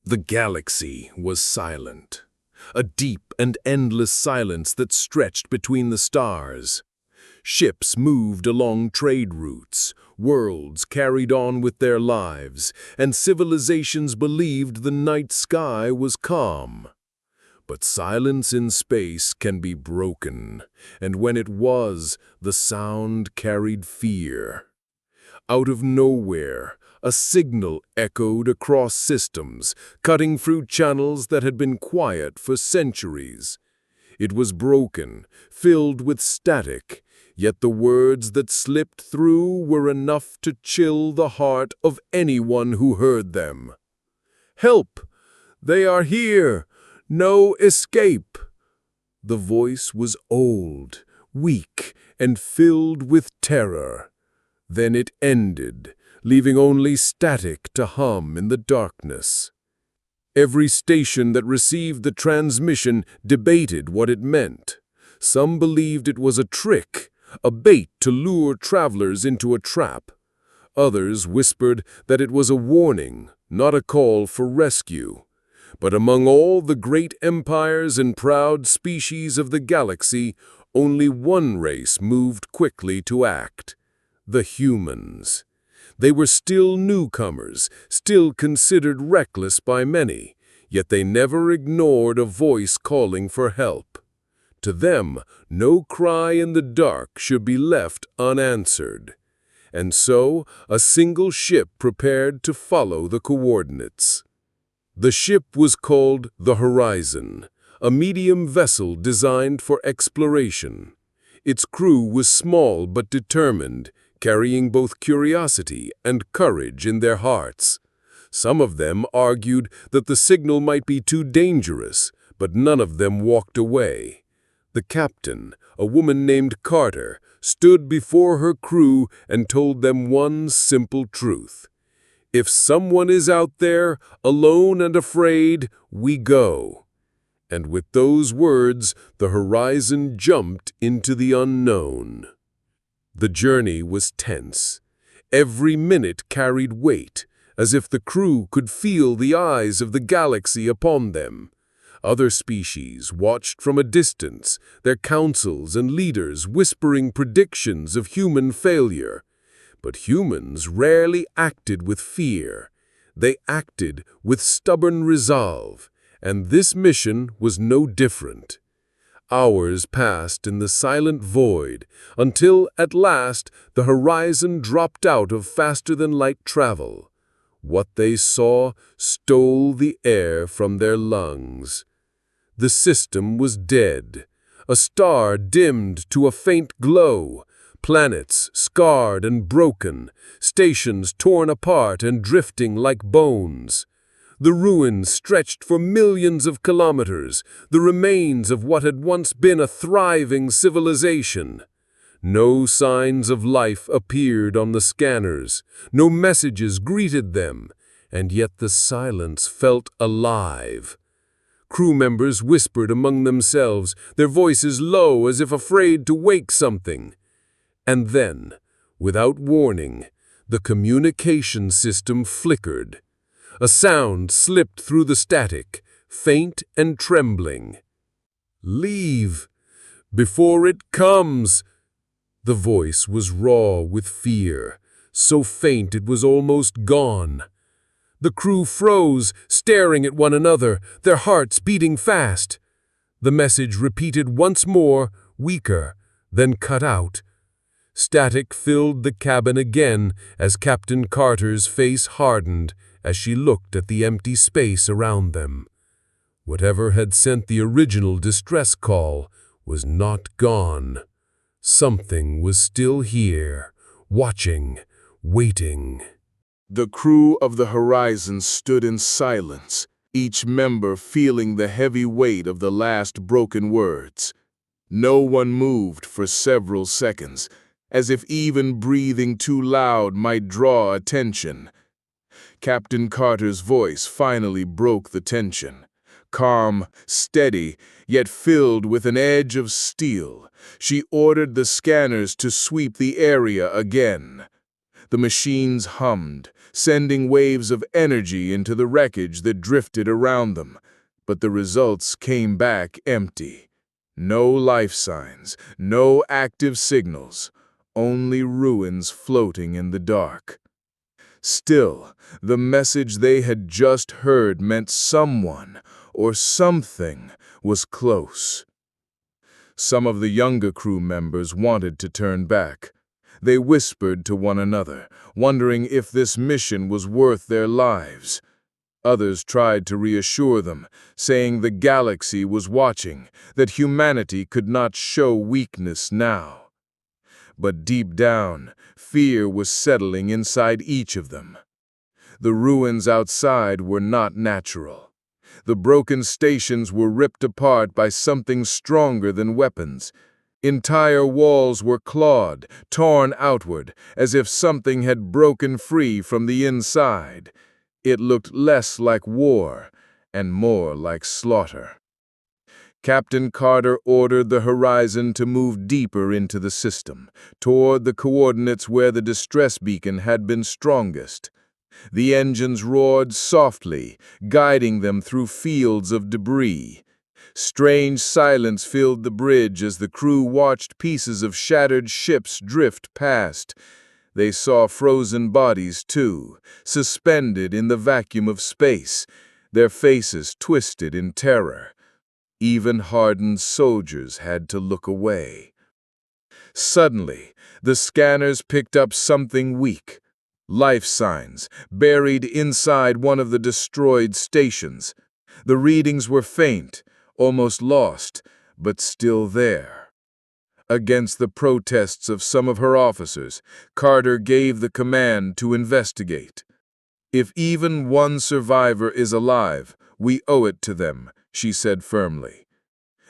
The galaxy was silent, a deep and endless silence that stretched between the stars. Ships moved along trade routes, worlds carried on with their lives, and civilizations believed the night sky was calm. But silence in space can be broken, and when it was, the sound carried fear. Out of nowhere, a signal echoed across systems, cutting through channels that had been quiet for centuries. It was broken, filled with static, yet the words that slipped through were enough to chill the heart of anyone who heard them. "Help! They are here! No escape!" The voice was old, weak, and filled with terror. Then it ended, leaving only static to hum in the darkness. Every station that received the transmission debated what it meant. Some believed it was a trick, a bait to lure travelers into a trap. Others whispered that it was a warning, not a call for rescue. But among all the great empires and proud species of the galaxy, only one race moved quickly to act: the humans. They were still newcomers, still considered reckless by many, yet they never ignored a voice calling for help. To them, no cry in the dark should be left unanswered. And so, a single ship prepared to follow the coordinates. The ship was called the Horizon, a medium vessel designed for exploration. Its crew was small but determined, carrying both curiosity and courage in their hearts. Some of them argued that the signal might be too dangerous, but none of them walked away. The captain, a woman named Carter, stood before her crew and told them one simple truth: "If someone is out there, alone and afraid, we go." And with those words, the Horizon jumped into the unknown. The journey was tense. Every minute carried weight, as if the crew could feel the eyes of the galaxy upon them. Other species watched from a distance, their councils and leaders whispering predictions of human failure. But humans rarely acted with fear. They acted with stubborn resolve, and this mission was no different. Hours passed in the silent void, until, at last, the Horizon dropped out of faster-than-light travel. What they saw stole the air from their lungs. The system was dead. A star dimmed to a faint glow. Planets scarred and broken, stations torn apart and drifting like bones. The ruins stretched for millions of kilometers, the remains of what had once been a thriving civilization. No signs of life appeared on the scanners, no messages greeted them, and yet the silence felt alive. Crew members whispered among themselves, their voices low as if afraid to wake something. And then, without warning, the communication system flickered. A sound slipped through the static, faint and trembling. "Leave, before it comes!" The voice was raw with fear, so faint it was almost gone. The crew froze, staring at one another, their hearts beating fast. The message repeated once more, weaker, then cut out. Static filled the cabin again as Captain Carter's face hardened as she looked at the empty space around them. Whatever had sent the original distress call was not gone. Something was still here, watching, waiting. The crew of the Horizon stood in silence, each member feeling the heavy weight of the last broken words. No one moved for several seconds, as if even breathing too loud might draw attention. Captain Carter's voice finally broke the tension. Calm, steady, yet filled with an edge of steel, she ordered the scanners to sweep the area again. The machines hummed, sending waves of energy into the wreckage that drifted around them. But the results came back empty. No life signs, no active signals, only ruins floating in the dark. Still, the message they had just heard meant someone or something was close. Some of the younger crew members wanted to turn back. They whispered to one another, wondering if this mission was worth their lives. Others tried to reassure them, saying the galaxy was watching, that humanity could not show weakness now. But deep down, fear was settling inside each of them. The ruins outside were not natural. The broken stations were ripped apart by something stronger than weapons. Entire walls were clawed, torn outward, as if something had broken free from the inside. It looked less like war and more like slaughter. Captain Carter ordered the Horizon to move deeper into the system, toward the coordinates where the distress beacon had been strongest. The engines roared softly, guiding them through fields of debris. Strange silence filled the bridge as the crew watched pieces of shattered ships drift past. They saw frozen bodies, too, suspended in the vacuum of space, their faces twisted in terror. Even hardened soldiers had to look away. Suddenly, the scanners picked up something weak. Life signs, buried inside one of the destroyed stations. The readings were faint, almost lost, but still there. Against the protests of some of her officers, Carter gave the command to investigate. "If even one survivor is alive, we owe it to them," she said firmly.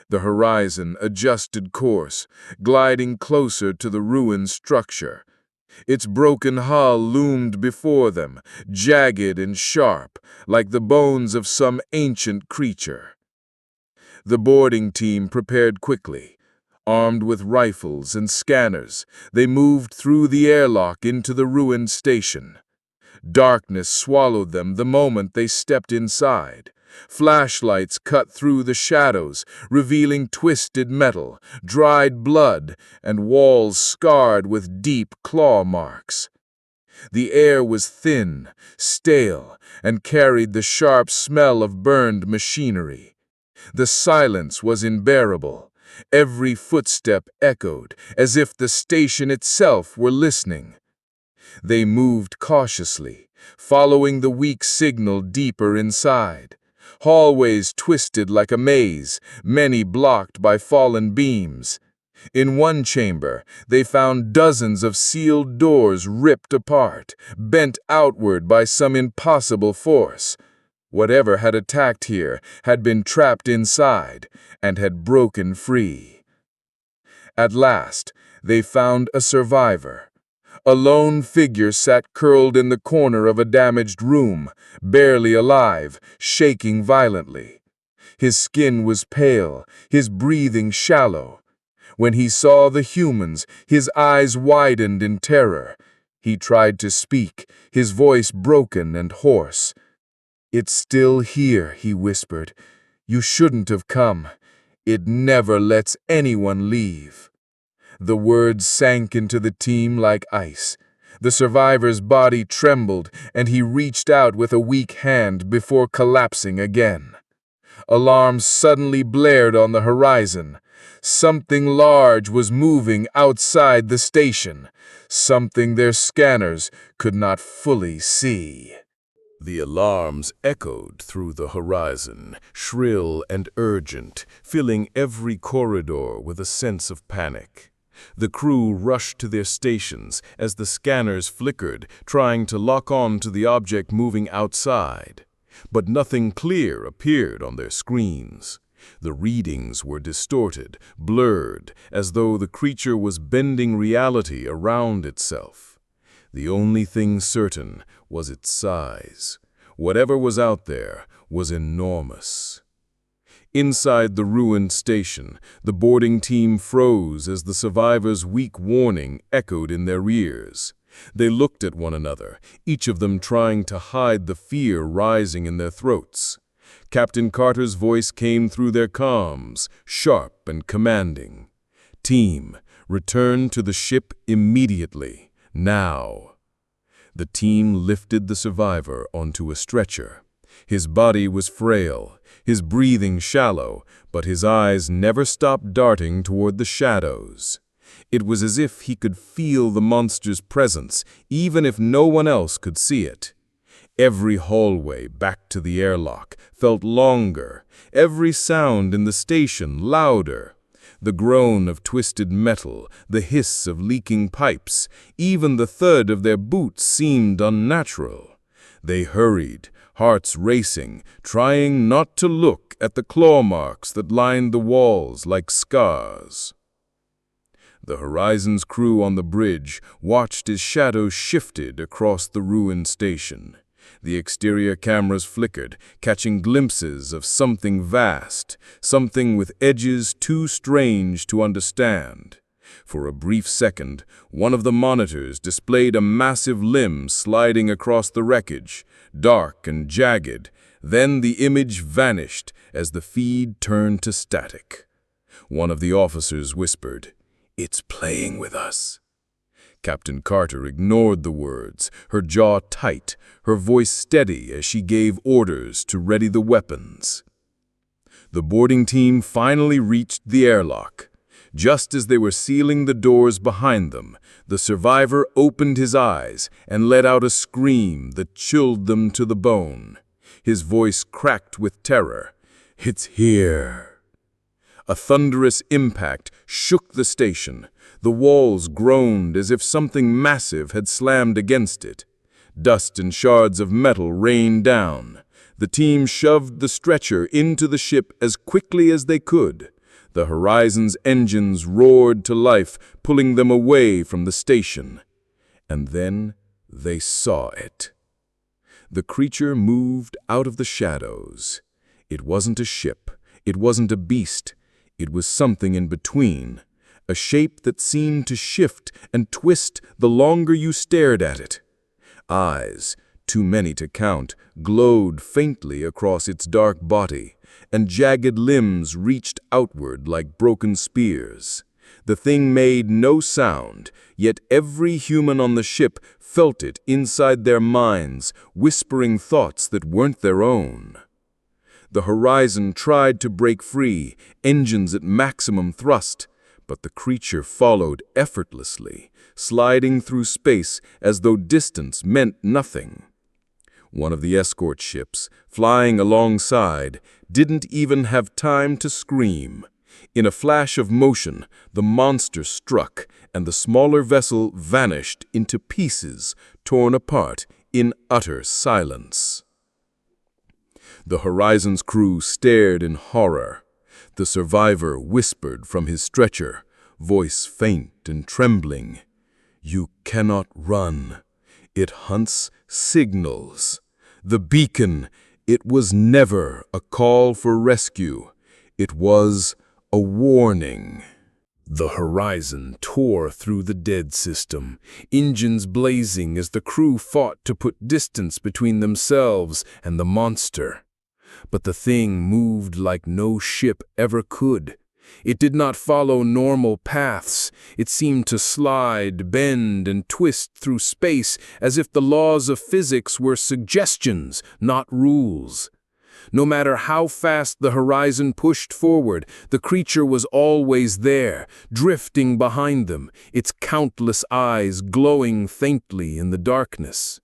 The Horizon adjusted course, gliding closer to the ruined structure. Its broken hull loomed before them, jagged and sharp, like the bones of some ancient creature. The boarding team prepared quickly. Armed with rifles and scanners, they moved through the airlock into the ruined station. Darkness swallowed them the moment they stepped inside. Flashlights cut through the shadows, revealing twisted metal, dried blood, and walls scarred with deep claw marks. The air was thin, stale, and carried the sharp smell of burned machinery. The silence was unbearable. Every footstep echoed, as if the station itself were listening. They moved cautiously, following the weak signal deeper inside. Hallways twisted like a maze, many blocked by fallen beams. In one chamber, they found dozens of sealed doors ripped apart, bent outward by some impossible force. Whatever had attacked here had been trapped inside and had broken free. At last, they found a survivor. A lone figure sat curled in the corner of a damaged room, barely alive, shaking violently. His skin was pale, his breathing shallow. When he saw the humans, his eyes widened in terror. He tried to speak, his voice broken and hoarse. "It's still here," he whispered. "You shouldn't have come. It never lets anyone leave." The words sank into the team like ice. The survivor's body trembled, and he reached out with a weak hand before collapsing again. Alarms suddenly blared on the horizon. Something large was moving outside the station, something their scanners could not fully see. The alarms echoed through the horizon, shrill and urgent, filling every corridor with a sense of panic. The crew rushed to their stations as the scanners flickered, trying to lock on to the object moving outside. But nothing clear appeared on their screens. The readings were distorted, blurred, as though the creature was bending reality around itself. The only thing certain was its size. Whatever was out there was enormous. Inside the ruined station, the boarding team froze as the survivors' weak warning echoed in their ears. They looked at one another, each of them trying to hide the fear rising in their throats. Captain Carter's voice came through their comms, sharp and commanding. "Team, return to the ship immediately, now." The team lifted the survivor onto a stretcher. His body was frail, his breathing shallow, but his eyes never stopped darting toward the shadows. It was as if he could feel the monster's presence, even if no one else could see it. Every hallway back to the airlock felt longer, every sound in the station louder. The groan of twisted metal, the hiss of leaking pipes, even the thud of their boots seemed unnatural. They hurried, hearts racing, trying not to look at the claw marks that lined the walls like scars. The Horizon's crew on the bridge watched as shadows shifted across the ruined station. The exterior cameras flickered, catching glimpses of something vast, something with edges too strange to understand. For a brief second, one of the monitors displayed a massive limb sliding across the wreckage, dark and jagged. Then the image vanished as the feed turned to static. One of the officers whispered, "It's playing with us." Captain Carter ignored the words, her jaw tight, her voice steady as she gave orders to ready the weapons. The boarding team finally reached the airlock. Just as they were sealing the doors behind them, the survivor opened his eyes and let out a scream that chilled them to the bone. His voice cracked with terror. "It's here." A thunderous impact shook the station. The walls groaned as if something massive had slammed against it. Dust and shards of metal rained down. The team shoved the stretcher into the ship as quickly as they could. The Horizon's engines roared to life, pulling them away from the station. And then they saw it. The creature moved out of the shadows. It wasn't a ship. It wasn't a beast. It was something in between. A shape that seemed to shift and twist the longer you stared at it. Eyes, too many to count, glowed faintly across its dark body, and jagged limbs reached outward like broken spears. The thing made no sound, yet every human on the ship felt it inside their minds, whispering thoughts that weren't their own. The Horizon tried to break free, engines at maximum thrust, but the creature followed effortlessly, sliding through space as though distance meant nothing. One of the escort ships, flying alongside, didn't even have time to scream. In a flash of motion, the monster struck, and the smaller vessel vanished into pieces, torn apart in utter silence. The Horizon's crew stared in horror. The survivor whispered from his stretcher, voice faint and trembling, "You cannot run. It hunts signals. The beacon, it was never a call for rescue. It was a warning." The Horizon tore through the dead system, engines blazing as the crew fought to put distance between themselves and the monster. But the thing moved like no ship ever could. It did not follow normal paths. It seemed to slide, bend, and twist through space as if the laws of physics were suggestions, not rules. No matter how fast the Horizon pushed forward, the creature was always there, drifting behind them, its countless eyes glowing faintly in the darkness.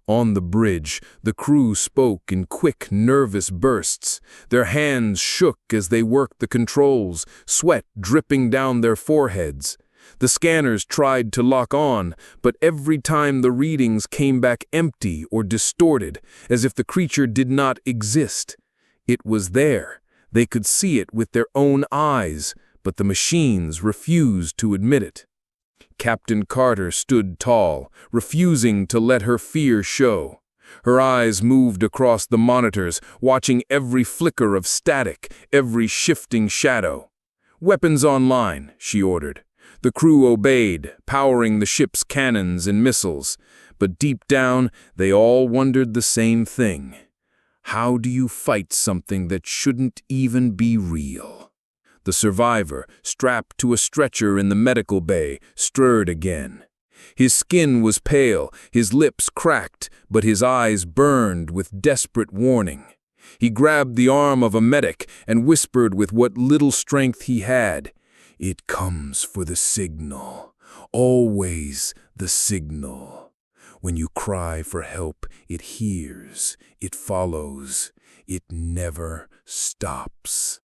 On the bridge, the crew spoke in quick, nervous bursts. Their hands shook as they worked the controls, sweat dripping down their foreheads. The scanners tried to lock on, but every time the readings came back empty or distorted, as if the creature did not exist. It was there. They could see it with their own eyes, but the machines refused to admit it. Captain Carter stood tall, refusing to let her fear show. Her eyes moved across the monitors, watching every flicker of static, every shifting shadow. "Weapons online," she ordered. The crew obeyed, powering the ship's cannons and missiles, but deep down they all wondered the same thing. How do you fight something that shouldn't even be real? The survivor, strapped to a stretcher in the medical bay, stirred again. His skin was pale, his lips cracked, but his eyes burned with desperate warning. He grabbed the arm of a medic and whispered with what little strength he had, "It comes for the signal. Always the signal. When you cry for help, it hears, it follows, it never stops."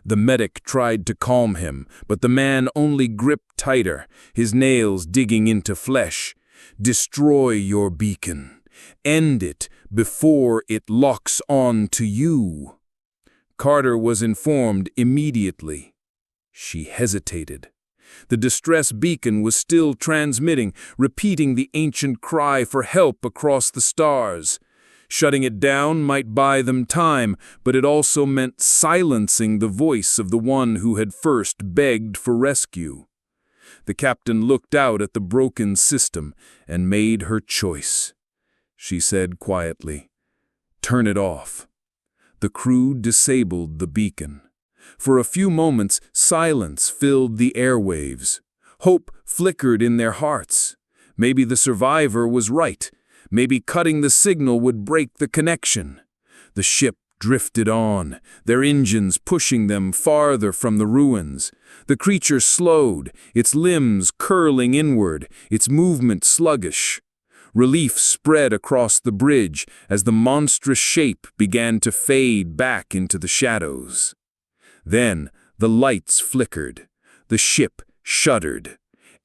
The medic tried to calm him, but the man only gripped tighter, his nails digging into flesh. "Destroy your beacon. End it before it locks on to you." Carter was informed immediately. She hesitated. The distress beacon was still transmitting, repeating the ancient cry for help across the stars. Shutting it down might buy them time, but it also meant silencing the voice of the one who had first begged for rescue. The captain looked out at the broken system and made her choice. She said quietly, "Turn it off." The crew disabled the beacon. For a few moments, silence filled the airwaves. Hope flickered in their hearts. Maybe the survivor was right. Maybe cutting the signal would break the connection. The ship drifted on, their engines pushing them farther from the ruins. The creature slowed, its limbs curling inward, its movement sluggish. Relief spread across the bridge as the monstrous shape began to fade back into the shadows. Then the lights flickered. The ship shuddered.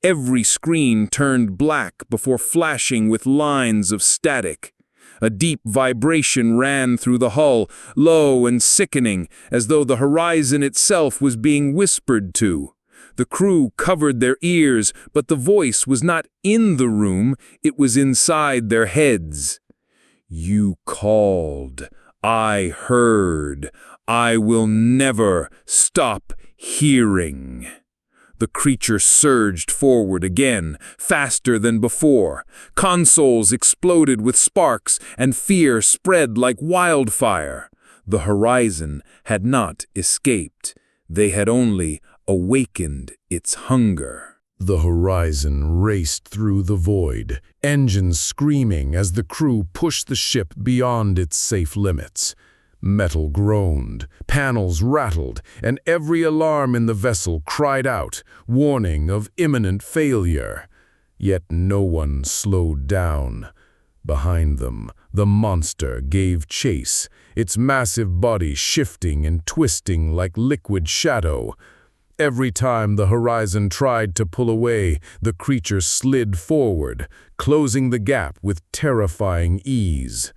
Every screen turned black before flashing with lines of static. A deep vibration ran through the hull, low and sickening, as though the horizon itself was being whispered to. The crew covered their ears, but the voice was not in the room, it was inside their heads. "You called. I heard. I will never stop hearing." The creature surged forward again, faster than before. Consoles exploded with sparks, and fear spread like wildfire. The horizon had not escaped. They had only awakened its hunger. The horizon raced through the void, engines screaming as the crew pushed the ship beyond its safe limits. Metal groaned, panels rattled, and every alarm in the vessel cried out, warning of imminent failure. Yet no one slowed down. Behind them, the monster gave chase, its massive body shifting and twisting like liquid shadow. Every time the horizon tried to pull away, the creature slid forward, closing the gap with terrifying ease.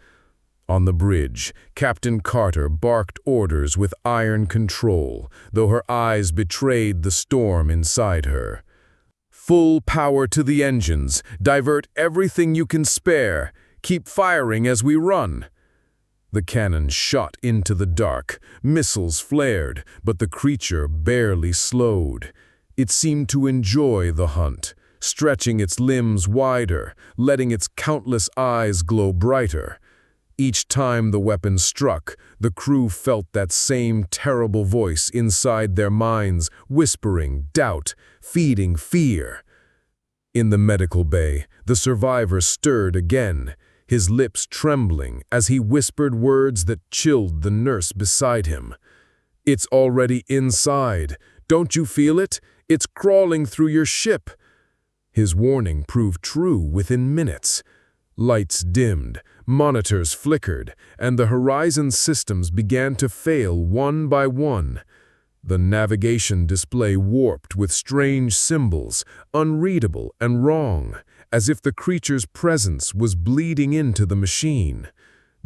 On the bridge, Captain Carter barked orders with iron control, though her eyes betrayed the storm inside her. "Full power to the engines. Divert everything you can spare. Keep firing as we run." The cannons shot into the dark, missiles flared, but the creature barely slowed. It seemed to enjoy the hunt, stretching its limbs wider, letting its countless eyes glow brighter. Each time the weapon struck, the crew felt that same terrible voice inside their minds, whispering doubt, feeding fear. In the medical bay, the survivor stirred again, his lips trembling as he whispered words that chilled the nurse beside him. "It's already inside. Don't you feel it? It's crawling through your ship." His warning proved true within minutes. Lights dimmed, monitors flickered, and the horizon systems began to fail one by one. The navigation display warped with strange symbols, unreadable and wrong, as if the creature's presence was bleeding into the machine.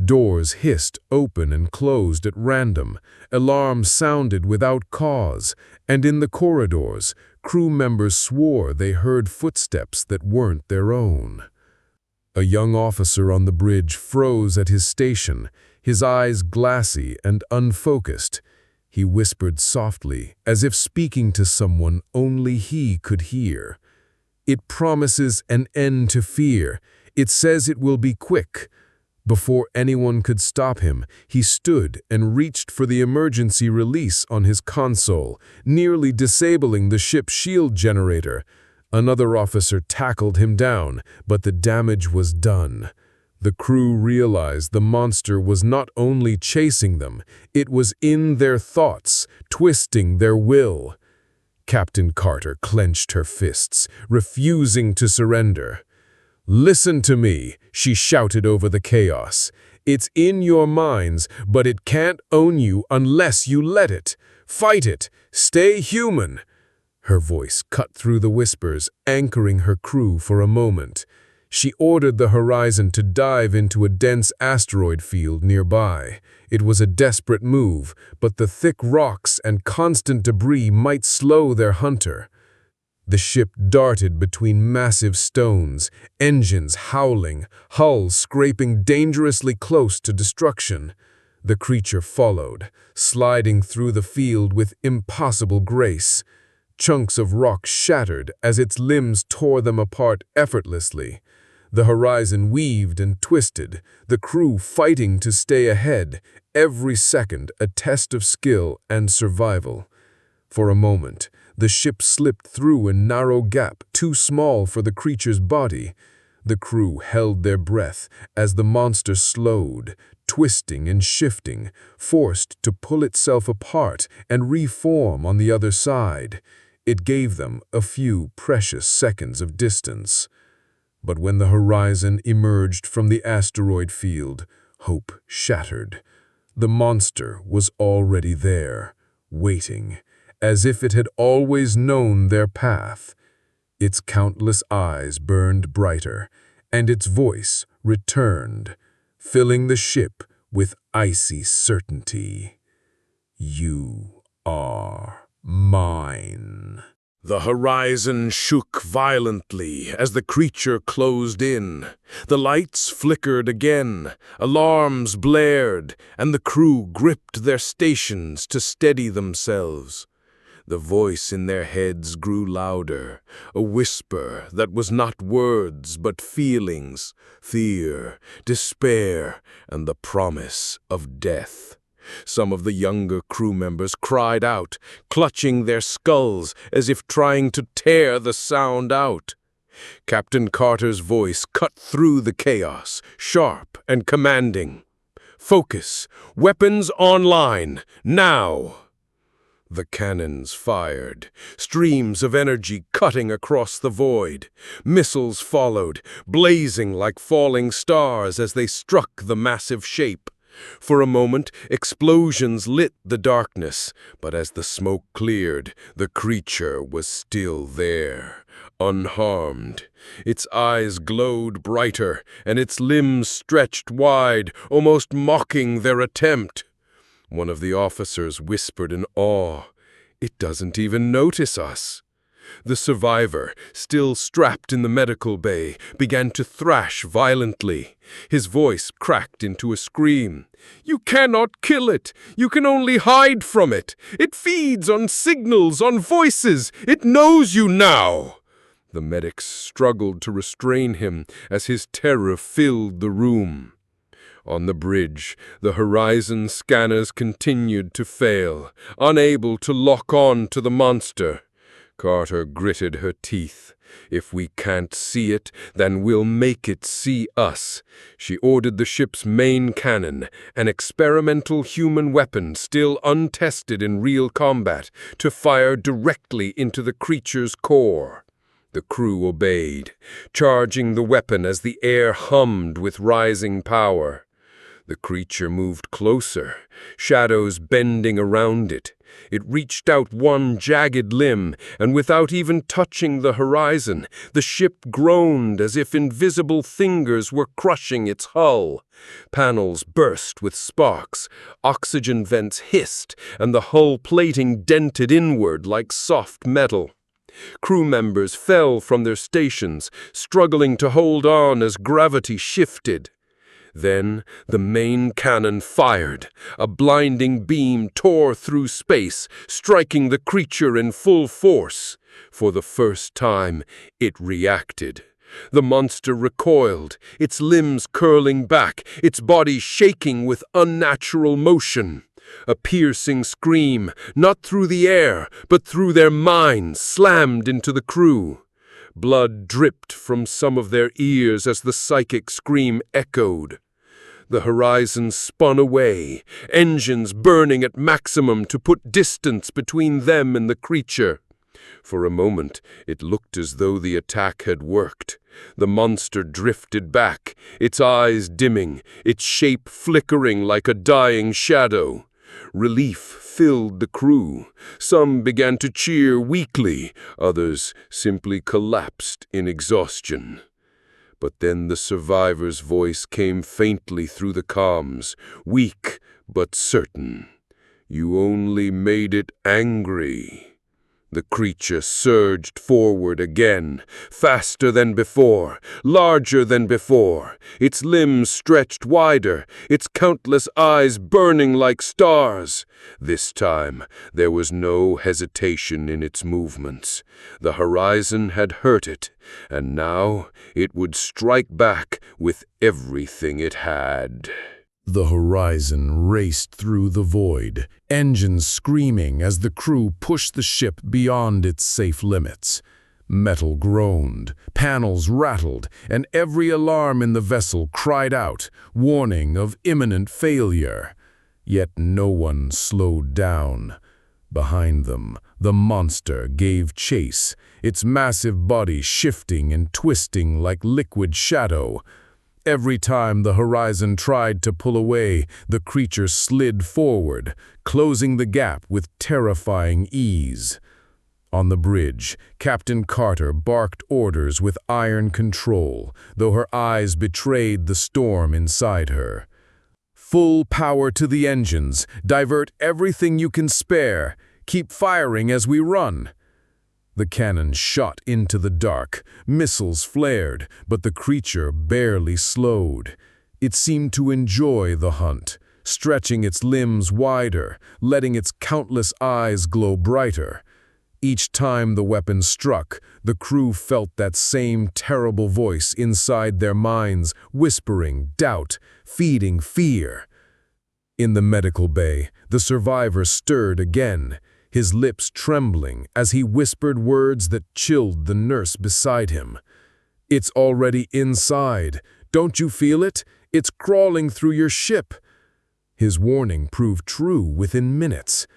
Doors hissed open and closed at random, alarms sounded without cause, and in the corridors, crew members swore they heard footsteps that weren't their own. A young officer on the bridge froze at his station, his eyes glassy and unfocused. he whispered softly, as if speaking to someone only he could hear. "It promises an end to fear. It says it will be quick." Before anyone could stop him, he stood and reached for the emergency release on his console, nearly disabling the ship's shield generator. Another officer tackled him down, but the damage was done. The crew realized the monster was not only chasing them, it was in their thoughts, twisting their will. Captain Carter clenched her fists, refusing to surrender. "Listen to me," she shouted over the chaos. "It's in your minds, but it can't own you unless you let it. Fight it. Stay human." Her voice cut through the whispers, anchoring her crew for a moment. She ordered the Horizon to dive into a dense asteroid field nearby. It was a desperate move, but the thick rocks and constant debris might slow their hunter. The ship darted between massive stones, engines howling, hull scraping dangerously close to destruction. The creature followed, sliding through the field with impossible grace. Chunks of rock shattered as its limbs tore them apart effortlessly. The Horizon weaved and twisted, the crew fighting to stay ahead, every second a test of skill and survival. For a moment, the ship slipped through a narrow gap too small for the creature's body. The crew held their breath as the monster slowed, twisting and shifting, forced to pull itself apart and reform on the other side. It gave them a few precious seconds of distance. But when the Horizon emerged from the asteroid field, hope shattered. The monster was already there, waiting, as if it had always known their path. Its countless eyes burned brighter, and its voice returned, filling the ship with icy certainty. "You are mine." The horizon shook violently as the creature closed in. The lights flickered again, alarms blared, and the crew gripped their stations to steady themselves. The voice in their heads grew louder, a whisper that was not words but feelings, fear, despair, and the promise of death. Some of the younger crew members cried out, clutching their skulls as if trying to tear the sound out. Captain Carter's voice cut through the chaos, sharp and commanding. "Focus! Weapons online! Now!" The cannons fired, streams of energy cutting across the void. Missiles followed, blazing like falling stars as they struck the massive shape. For a moment, explosions lit the darkness, but as the smoke cleared, the creature was still there, unharmed. Its eyes glowed brighter, and its limbs stretched wide, almost mocking their attempt. One of the officers whispered in awe, "It doesn't even notice us." The survivor, still strapped in the medical bay, began to thrash violently. His voice cracked into a scream. "You cannot kill it! You can only hide from it! It feeds on signals, on voices! It knows you now!" The medics struggled to restrain him as his terror filled the room. On the bridge, the Horizon scanners continued to fail, unable to lock on to the monster. Carter gritted her teeth. "If we can't see it, then we'll make it see us." She ordered the ship's main cannon, an experimental human weapon still untested in real combat, to fire directly into the creature's core. The crew obeyed, charging the weapon as the air hummed with rising power. The creature moved closer, shadows bending around it. It reached out one jagged limb, and without even touching the horizon, the ship groaned as if invisible fingers were crushing its hull. Panels burst with sparks, oxygen vents hissed, and the hull plating dented inward like soft metal. Crew members fell from their stations, struggling to hold on as gravity shifted. Then the main cannon fired. A blinding beam tore through space, striking the creature in full force. For the first time, it reacted. The monster recoiled, its limbs curling back, its body shaking with unnatural motion. A piercing scream, not through the air, but through their minds, slammed into the crew. Blood dripped from some of their ears as the psychic scream echoed. The horizon spun away, engines burning at maximum to put distance between them and the creature. For a moment, it looked as though the attack had worked. The monster drifted back, its eyes dimming, its shape flickering like a dying shadow. Relief filled the crew. Some began to cheer weakly, others simply collapsed in exhaustion. But then the survivor's voice came faintly through the comms, weak but certain. "You only made it angry." The creature surged forward again, faster than before, larger than before, its limbs stretched wider, its countless eyes burning like stars. This time, there was no hesitation in its movements. The horizon had hurt it, and now it would strike back with everything it had. The horizon raced through the void, engines screaming as the crew pushed the ship beyond its safe limits. Metal groaned, panels rattled, and every alarm in the vessel cried out, warning of imminent failure. Yet no one slowed down. Behind them, the monster gave chase, its massive body shifting and twisting like liquid shadow. Every time the horizon tried to pull away, the creature slid forward, closing the gap with terrifying ease. On the bridge, Captain Carter barked orders with iron control, though her eyes betrayed the storm inside her. "Full power to the engines, divert everything you can spare, keep firing as we run." The cannon shot into the dark, missiles flared, but the creature barely slowed. It seemed to enjoy the hunt, stretching its limbs wider, letting its countless eyes glow brighter. Each time the weapon struck, the crew felt that same terrible voice inside their minds, whispering doubt, feeding fear. In the medical bay, the survivor stirred again, his lips trembling as he whispered words that chilled the nurse beside him. "It's already inside. Don't you feel it? It's crawling through your ship." His warning proved true within minutes.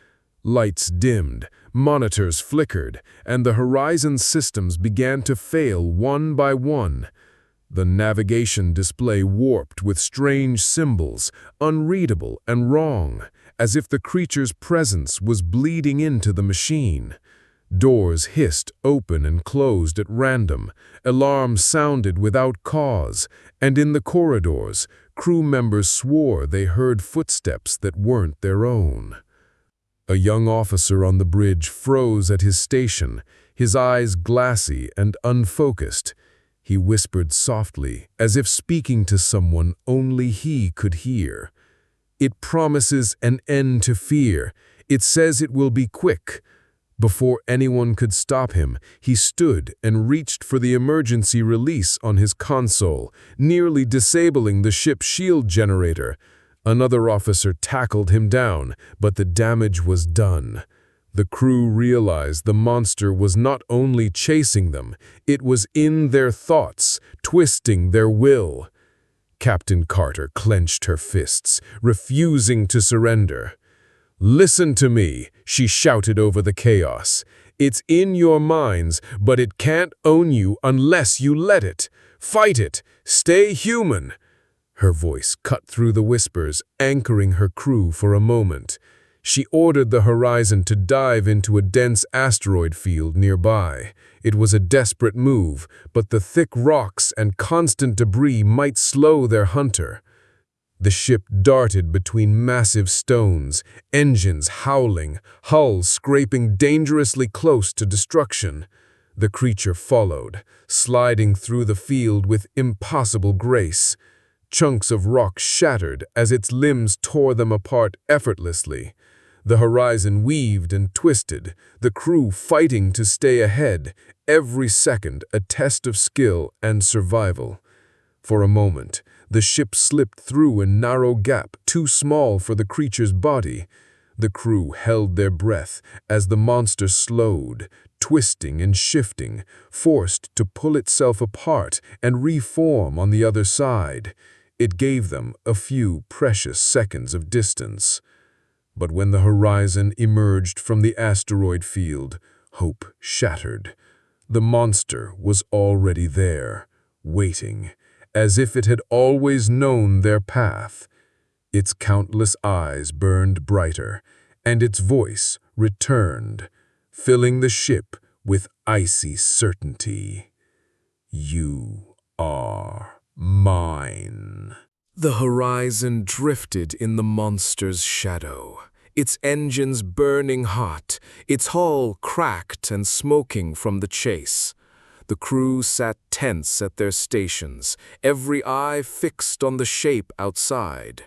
Lights dimmed, monitors flickered, and the horizon systems began to fail one by one. The navigation display warped with strange symbols, unreadable and wrong, as if the creature's presence was bleeding into the machine. Doors hissed open and closed at random, alarms sounded without cause, and in the corridors, crew members swore they heard footsteps that weren't their own. A young officer on the bridge froze at his station, his eyes glassy and unfocused. He whispered softly, as if speaking to someone only he could hear. "It promises an end to fear. It says it will be quick." Before anyone could stop him, he stood and reached for the emergency release on his console, nearly disabling the ship's shield generator. Another officer tackled him down, but the damage was done. The crew realized the monster was not only chasing them, it was in their thoughts, twisting their will. Captain Carter clenched her fists, refusing to surrender. "Listen to me," she shouted over the chaos. "It's in your minds, but it can't own you unless you let it. Fight it. Stay human." Her voice cut through the whispers, anchoring her crew for a moment. She ordered the horizon to dive into a dense asteroid field nearby. It was a desperate move, but the thick rocks and constant debris might slow their hunter. The ship darted between massive stones, engines howling, hulls scraping dangerously close to destruction. The creature followed, sliding through the field with impossible grace. Chunks of rock shattered as its limbs tore them apart effortlessly. The horizon weaved and twisted, the crew fighting to stay ahead, every second a test of skill and survival. For a moment, the ship slipped through a narrow gap too small for the creature's body. The crew held their breath as the monster slowed, twisting and shifting, forced to pull itself apart and reform on the other side. It gave them a few precious seconds of distance. But when the horizon emerged from the asteroid field, hope shattered. The monster was already there, waiting, as if it had always known their path. Its countless eyes burned brighter, and its voice returned, filling the ship with icy certainty. "You are mine." The horizon drifted in the monster's shadow, its engines burning hot, its hull cracked and smoking from the chase. The crew sat tense at their stations, every eye fixed on the shape outside.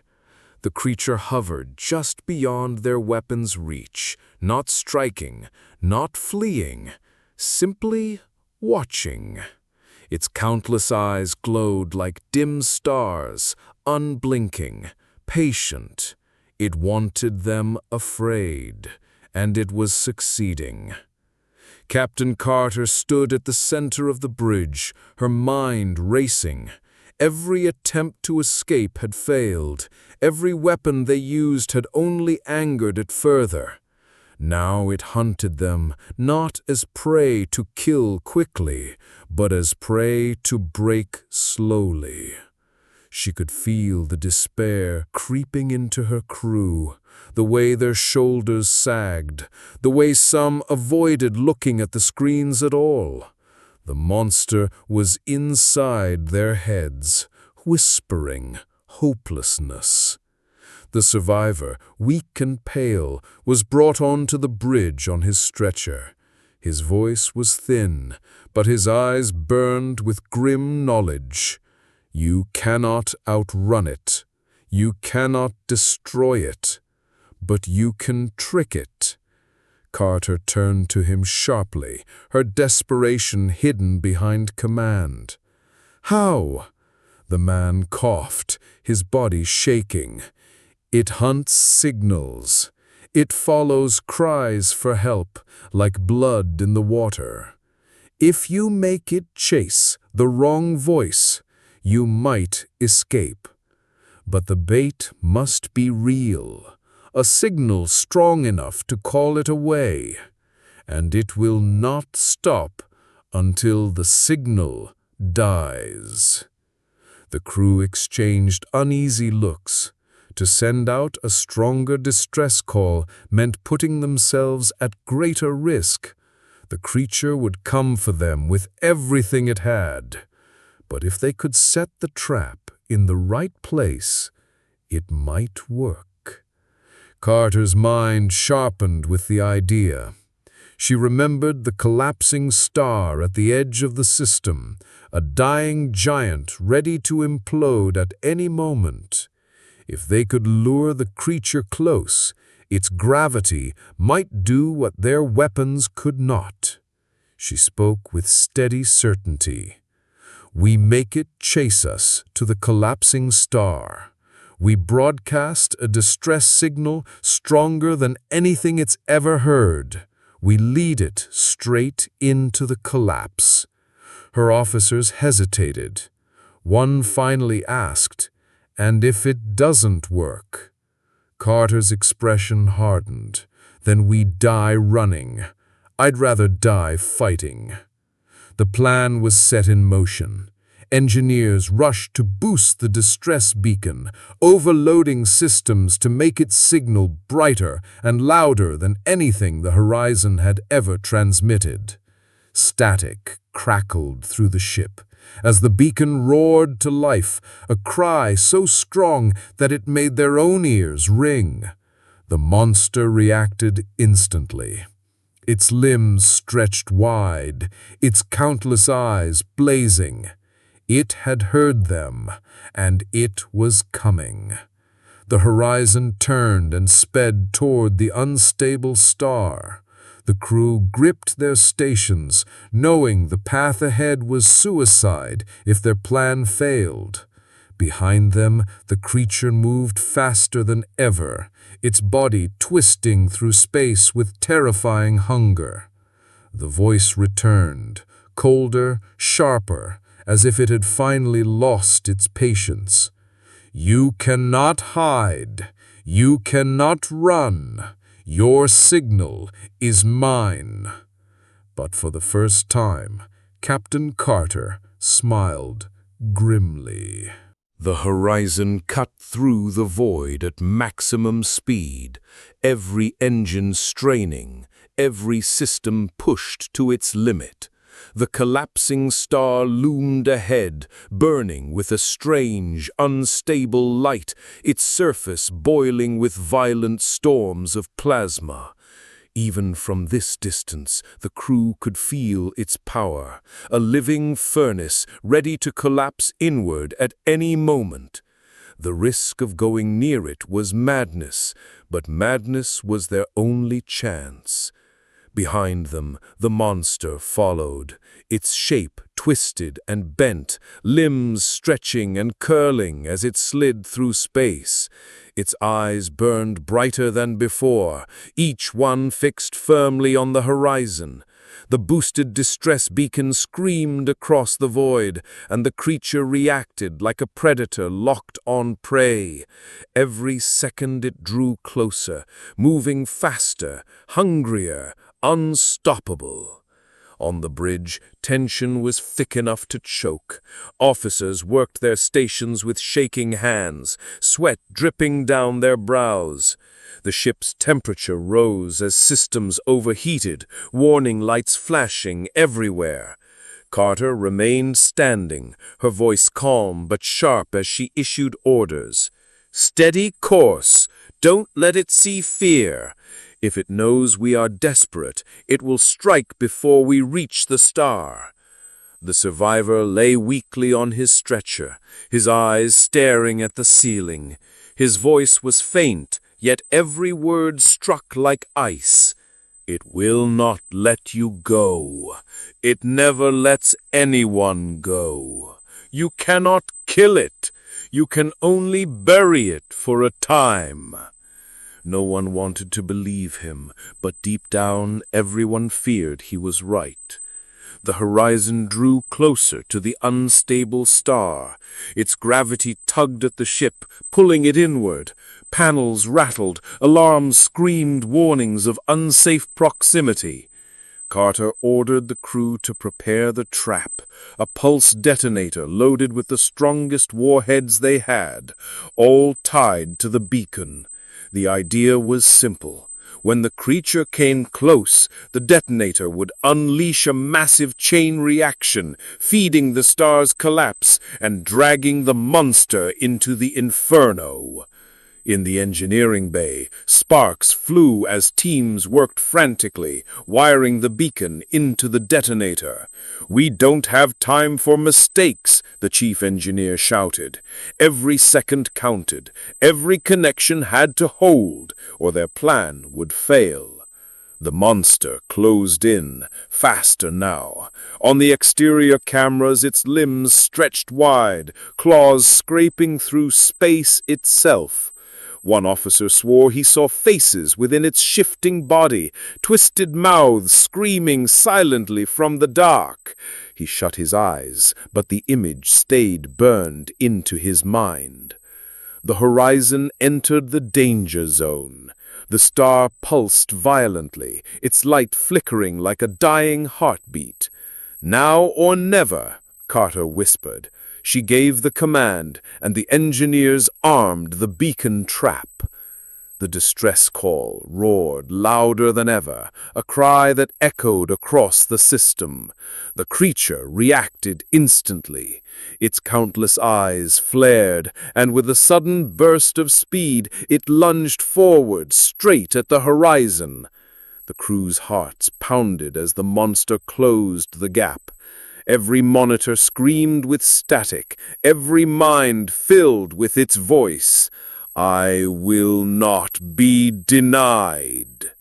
The creature hovered just beyond their weapons' reach, not striking, not fleeing, simply watching. Its countless eyes glowed like dim stars, unblinking, patient. It wanted them afraid, and it was succeeding. Captain Carter stood at the center of the bridge, her mind racing. Every attempt to escape had failed. Every weapon they used had only angered it further. Now it hunted them, not as prey to kill quickly, but as prey to break slowly. She could feel the despair creeping into her crew, the way their shoulders sagged, the way some avoided looking at the screens at all. The monster was inside their heads, whispering hopelessness. The survivor, weak and pale, was brought onto the bridge on his stretcher. His voice was thin, but his eyes burned with grim knowledge. You cannot outrun it. You cannot destroy it. But you can trick it. Carter turned to him sharply, her desperation hidden behind command. "How?" The man coughed, his body shaking. "It hunts signals. It follows cries for help, like blood in the water. If you make it chase the wrong voice, you might escape. But the bait must be real, a signal strong enough to call it away. And it will not stop until the signal dies." The crew exchanged uneasy looks. To send out a stronger distress call meant putting themselves at greater risk. The creature would come for them with everything it had. But if they could set the trap in the right place, it might work. Carter's mind sharpened with the idea. She remembered the collapsing star at the edge of the system, a dying giant ready to implode at any moment. If they could lure the creature close, its gravity might do what their weapons could not. She spoke with steady certainty. "We make it chase us to the collapsing star. We broadcast a distress signal stronger than anything it's ever heard. We lead it straight into the collapse." Her officers hesitated. One finally asked, "And if it doesn't work?" Carter's expression hardened. "Then we die running. I'd rather die fighting." The plan was set in motion. Engineers rushed to boost the distress beacon, overloading systems to make its signal brighter and louder than anything the horizon had ever transmitted. Static crackled through the ship as the beacon roared to life, a cry so strong that it made their own ears ring. The monster reacted instantly. Its limbs stretched wide, its countless eyes blazing. It had heard them, and it was coming. The horizon turned and sped toward the unstable star. The crew gripped their stations, knowing the path ahead was suicide if their plan failed. Behind them, the creature moved faster than ever, its body twisting through space with terrifying hunger. The voice returned, colder, sharper, as if it had finally lost its patience. "You cannot hide. You cannot run. Your signal is mine." But for the first time, Captain Carter smiled grimly. The horizon cut through the void at maximum speed, every engine straining, every system pushed to its limit. The collapsing star loomed ahead, burning with a strange, unstable light, its surface boiling with violent storms of plasma. Even from this distance, the crew could feel its power, a living furnace ready to collapse inward at any moment. The risk of going near it was madness, but madness was their only chance. Behind them, the monster followed, its shape twisted and bent, limbs stretching and curling as it slid through space. Its eyes burned brighter than before, each one fixed firmly on the horizon. The boosted distress beacon screamed across the void, and the creature reacted like a predator locked on prey. Every second it drew closer, moving faster, hungrier, unstoppable. On the bridge, tension was thick enough to choke. Officers worked their stations with shaking hands, sweat dripping down their brows. The ship's temperature rose as systems overheated, warning lights flashing everywhere. Carter remained standing, her voice calm but sharp as she issued orders. "Steady course. Don't let it see fear. If it knows we are desperate, it will strike before we reach the star." The survivor lay weakly on his stretcher, his eyes staring at the ceiling. His voice was faint, yet every word struck like ice. "It will not let you go. It never lets anyone go. You cannot kill it. You can only bury it for a time." No one wanted to believe him, but deep down everyone feared he was right. The horizon drew closer to the unstable star. Its gravity tugged at the ship, pulling it inward. Panels rattled, alarms screamed warnings of unsafe proximity. Carter ordered the crew to prepare the trap, a pulse detonator loaded with the strongest warheads they had, all tied to the beacon. The idea was simple. When the creature came close, the detonator would unleash a massive chain reaction, feeding the star's collapse and dragging the monster into the inferno. In the engineering bay, sparks flew as teams worked frantically, wiring the beacon into the detonator. "We don't have time for mistakes," the chief engineer shouted. Every second counted. Every connection had to hold, or their plan would fail. The monster closed in, faster now. On the exterior cameras, its limbs stretched wide, claws scraping through space itself. One officer swore he saw faces within its shifting body, twisted mouths screaming silently from the dark. He shut his eyes, but the image stayed burned into his mind. The horizon entered the danger zone. The star pulsed violently, its light flickering like a dying heartbeat. "Now or never," Carter whispered. She gave the command, and the engineers armed the beacon trap. The distress call roared louder than ever, a cry that echoed across the system. The creature reacted instantly. Its countless eyes flared, and with a sudden burst of speed, it lunged forward, straight at the horizon. The crew's hearts pounded as the monster closed the gap. Every monitor screamed with static, every mind filled with its voice. I will not be denied.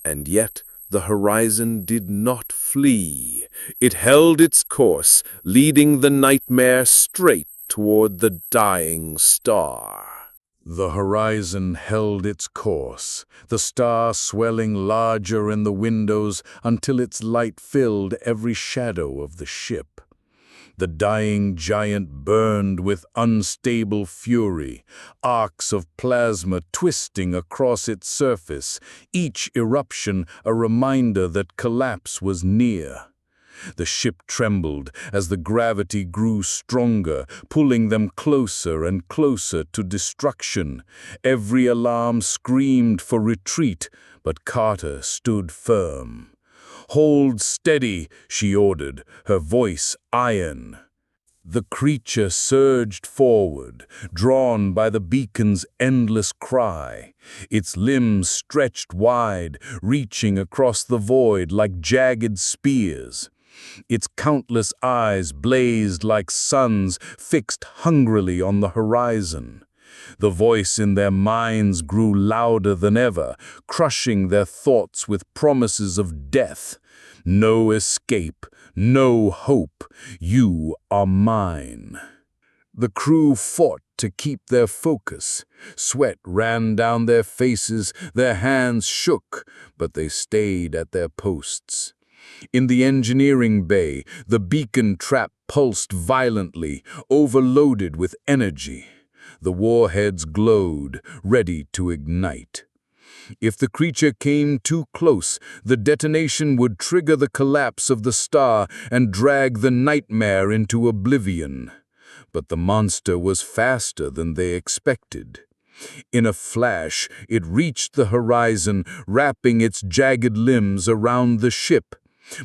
And yet the horizon did not flee. It held its course, leading the nightmare straight toward the dying star. The horizon held its course, the star swelling larger in the windows until its light filled every shadow of the ship. The dying giant burned with unstable fury, arcs of plasma twisting across its surface, each eruption a reminder that collapse was near. The ship trembled as the gravity grew stronger, pulling them closer and closer to destruction. Every alarm screamed for retreat, but Carter stood firm. "Hold steady," she ordered, her voice iron. The creature surged forward, drawn by the beacon's endless cry. Its limbs stretched wide, reaching across the void like jagged spears. Its countless eyes blazed like suns fixed hungrily on the horizon. The voice in their minds grew louder than ever, crushing their thoughts with promises of death. No escape, no hope. You are mine. The crew fought to keep their focus. Sweat ran down their faces, their hands shook, but they stayed at their posts. In the engineering bay, the beacon trap pulsed violently, overloaded with energy. The warheads glowed, ready to ignite. If the creature came too close, the detonation would trigger the collapse of the star and drag the nightmare into oblivion. But the monster was faster than they expected. In a flash, it reached the horizon, wrapping its jagged limbs around the ship.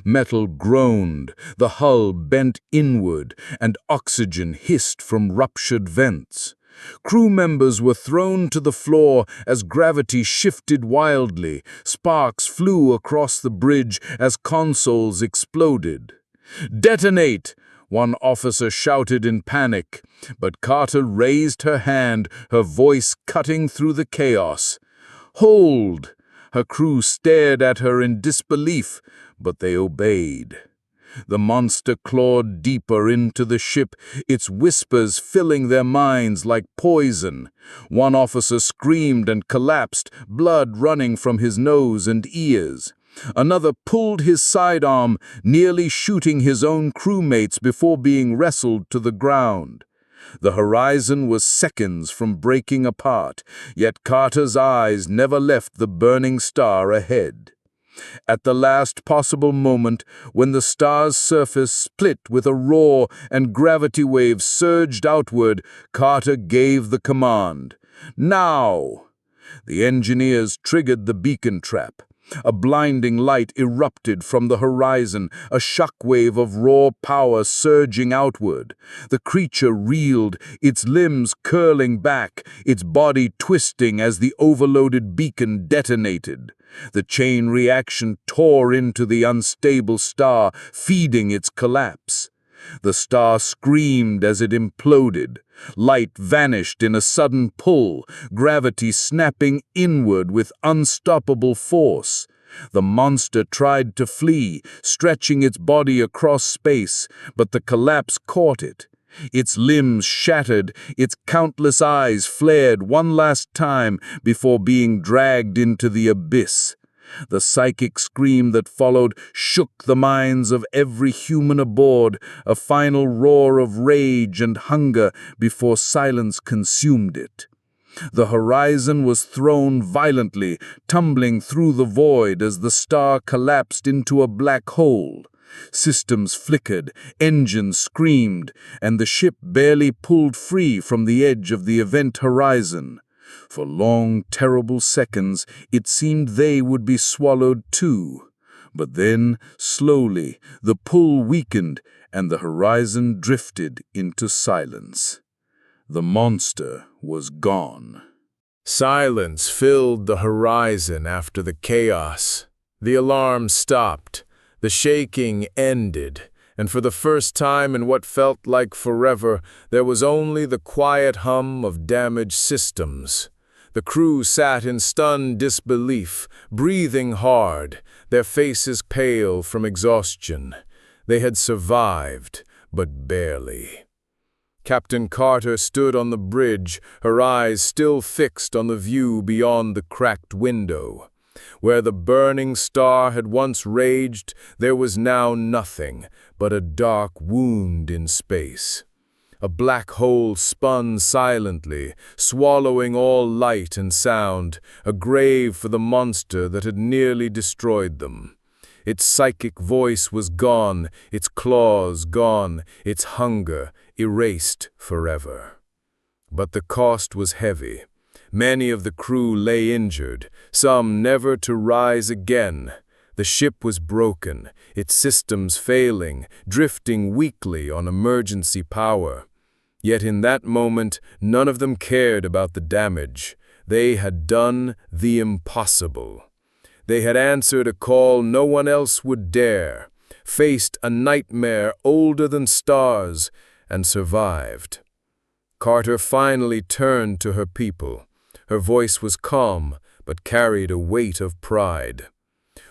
Metal groaned, the hull bent inward, and oxygen hissed from ruptured vents. Crew members were thrown to the floor as gravity shifted wildly. Sparks flew across the bridge as consoles exploded. "Detonate!" one officer shouted in panic, but Carter raised her hand, her voice cutting through the chaos. "Hold!" Her crew stared at her in disbelief, but they obeyed. The monster clawed deeper into the ship, its whispers filling their minds like poison. One officer screamed and collapsed, blood running from his nose and ears. Another pulled his sidearm, nearly shooting his own crewmates before being wrestled to the ground. The horizon was seconds from breaking apart, yet Carter's eyes never left the burning star ahead. At the last possible moment, when the star's surface split with a roar and gravity waves surged outward, Carter gave the command. "Now!" The engineers triggered the beacon trap. A blinding light erupted from the horizon, a shockwave of raw power surging outward. The creature reeled, its limbs curling back, its body twisting as the overloaded beacon detonated. The chain reaction tore into the unstable star, feeding its collapse. The star screamed as it imploded. Light vanished in a sudden pull, gravity snapping inward with unstoppable force. The monster tried to flee, stretching its body across space, but the collapse caught it. Its limbs shattered, its countless eyes flared one last time before being dragged into the abyss. The psychic scream that followed shook the minds of every human aboard, a final roar of rage and hunger before silence consumed it. The horizon was thrown violently, tumbling through the void as the star collapsed into a black hole. Systems flickered, engines screamed, and the ship barely pulled free from the edge of the event horizon. For long, terrible seconds, it seemed they would be swallowed too. But then, slowly, the pull weakened and the horizon drifted into silence. The monster was gone. Silence filled the horizon after the chaos. The alarm stopped, the shaking ended, and for the first time in what felt like forever, there was only the quiet hum of damaged systems. The crew sat in stunned disbelief, breathing hard, their faces pale from exhaustion. They had survived, but barely. Captain Carter stood on the bridge, her eyes still fixed on the view beyond the cracked window. Where the burning star had once raged, there was now nothing but a dark wound in space. A black hole spun silently, swallowing all light and sound, a grave for the monster that had nearly destroyed them. Its psychic voice was gone, its claws gone, its hunger erased forever. But the cost was heavy. Many of the crew lay injured, some never to rise again. The ship was broken, its systems failing, drifting weakly on emergency power. Yet in that moment, none of them cared about the damage. They had done the impossible. They had answered a call no one else would dare, faced a nightmare older than stars, and survived. Carter finally turned to her people. Her voice was calm, but carried a weight of pride.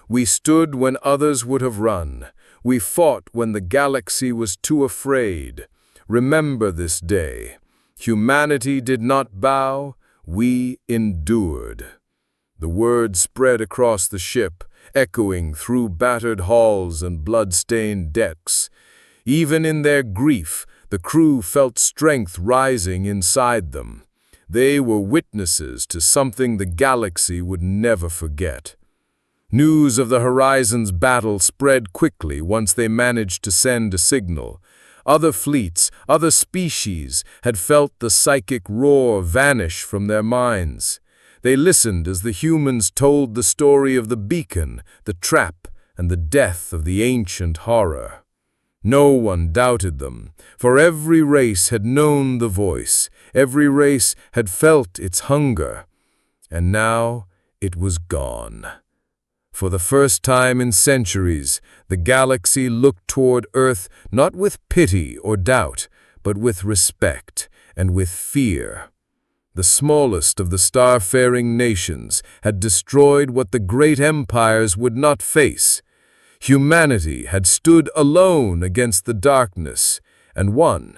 We stood when others would have run. We fought when the galaxy was too afraid. Remember this day. Humanity did not bow, we endured. The words spread across the ship, echoing through battered halls and blood-stained decks. Even in their grief, the crew felt strength rising inside them. They were witnesses to something the galaxy would never forget. News of the Horizon's battle spread quickly once they managed to send a signal. Other fleets, other species, had felt the psychic roar vanish from their minds. They listened as the humans told the story of the beacon, the trap, and the death of the ancient horror. No one doubted them, for every race had known the voice, every race had felt its hunger, and now it was gone. For the first time in centuries, the galaxy looked toward Earth not with pity or doubt, but with respect and with fear. The smallest of the star-faring nations had destroyed what the great empires would not face. Humanity had stood alone against the darkness and won.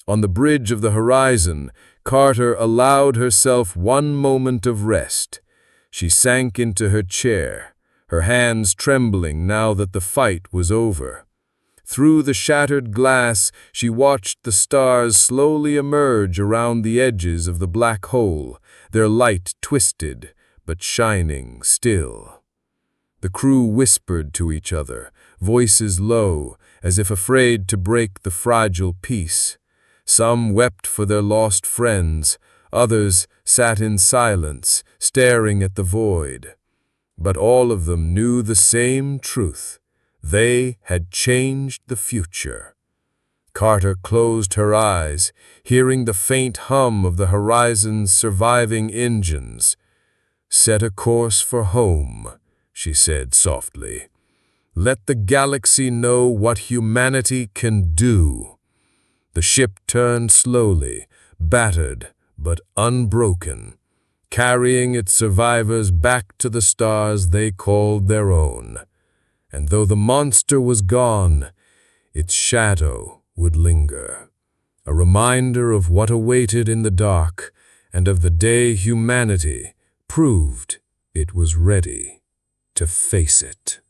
On the bridge of the horizon, Carter allowed herself one moment of rest. She sank into her chair, her hands trembling now that the fight was over. Through the shattered glass, she watched the stars slowly emerge around the edges of the black hole, their light twisted but shining still. The crew whispered to each other, voices low, as if afraid to break the fragile peace. Some wept for their lost friends, others sat in silence, staring at the void. But all of them knew the same truth. They had changed the future. Carter closed her eyes, hearing the faint hum of the horizon's surviving engines. "Set a course for home," she said softly. "Let the galaxy know what humanity can do." The ship turned slowly, battered but unbroken, carrying its survivors back to the stars they called their own. And though the monster was gone, its shadow would linger, a reminder of what awaited in the dark and of the day humanity proved it was ready to face it.